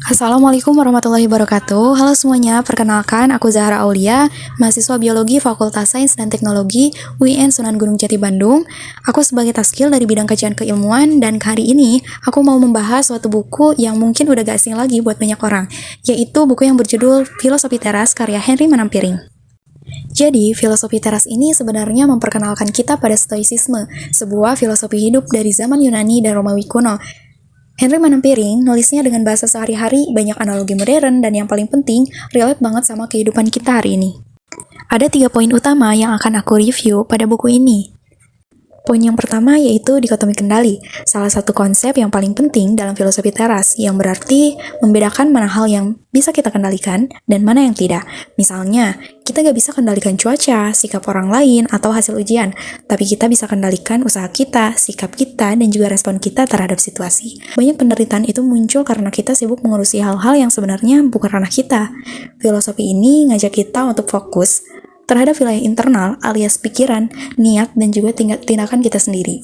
Assalamualaikum warahmatullahi wabarakatuh. Halo semuanya, perkenalkan aku Zahra Aulia, mahasiswa Biologi Fakultas Sains dan Teknologi UIN Sunan Gunung Jati Bandung. Aku sebagai taskil dari bidang kajian keilmuan, dan hari ini aku mau membahas suatu buku yang mungkin udah gak asing lagi buat banyak orang, yaitu buku yang berjudul Filosofi Teras karya Henry Manampiring. Jadi, filosofi teras ini sebenarnya memperkenalkan kita pada Stoicisme, sebuah filosofi hidup dari zaman Yunani dan Romawi kuno. Henry Manampiring nulisnya dengan bahasa sehari-hari, banyak analogi modern, dan yang paling penting, relate banget sama kehidupan kita hari ini. Ada 3 poin utama yang akan aku review pada buku ini. Poin yang pertama yaitu dikotomi kendali, salah satu konsep yang paling penting dalam filosofi teras, yang berarti membedakan mana hal yang bisa kita kendalikan dan mana yang tidak. Misalnya, kita gak bisa kendalikan cuaca, sikap orang lain, atau hasil ujian, tapi kita bisa kendalikan usaha kita, sikap kita, dan juga respon kita terhadap situasi. Banyak penderitaan itu muncul karena kita sibuk mengurusi hal-hal yang sebenarnya bukan ranah kita. Filosofi ini ngajak kita untuk fokus terhadap wilayah internal alias pikiran, niat, dan juga tindakan kita sendiri.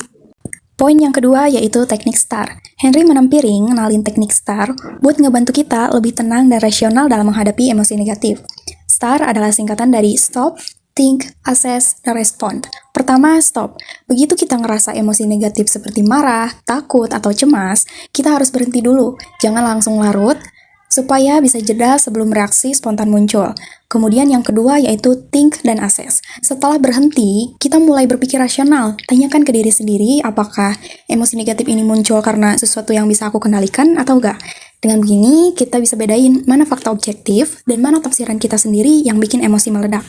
Poin yang kedua yaitu teknik STAR. Henry Manampiring ngenalin teknik STAR buat ngebantu kita lebih tenang dan rasional dalam menghadapi emosi negatif. STAR adalah singkatan dari Stop, Think, Assess, dan Respond. Pertama, stop. Begitu kita ngerasa emosi negatif seperti marah, takut, atau cemas, kita harus berhenti dulu. Jangan langsung larut, supaya bisa jeda sebelum reaksi spontan muncul. Kemudian yang kedua yaitu think dan assess. Setelah berhenti, kita mulai berpikir rasional. Tanyakan ke diri sendiri apakah emosi negatif ini muncul karena sesuatu yang bisa aku kendalikan atau enggak. Dengan begini, kita bisa bedain mana fakta objektif dan mana tafsiran kita sendiri yang bikin emosi meledak.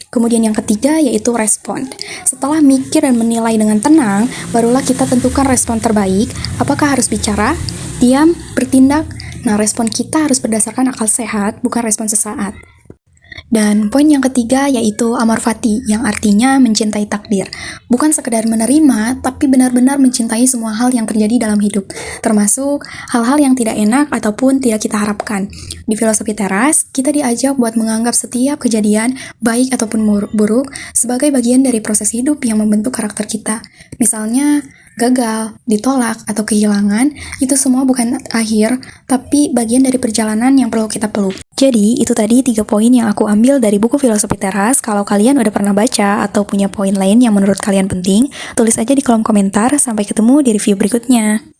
Kemudian yang ketiga yaitu respon. Setelah mikir dan menilai dengan tenang, barulah kita tentukan respon terbaik, apakah harus bicara, diam, bertindak. Nah, respon kita harus berdasarkan akal sehat, bukan respon sesaat. Dan poin yang ketiga yaitu amor fati, yang artinya mencintai takdir. Bukan sekedar menerima, tapi benar-benar mencintai semua hal yang terjadi dalam hidup, termasuk hal-hal yang tidak enak ataupun tidak kita harapkan. Di filosofi teras, kita diajak buat menganggap setiap kejadian, baik ataupun buruk, sebagai bagian dari proses hidup yang membentuk karakter kita. Misalnya, gagal, ditolak, atau kehilangan, itu semua bukan akhir, tapi bagian dari perjalanan yang perlu kita peluk. Jadi, itu tadi 3 poin yang aku ambil dari buku Filosofi Teras. Kalau kalian udah pernah baca atau punya poin lain yang menurut kalian penting, tulis aja di kolom komentar. Sampai ketemu di review berikutnya.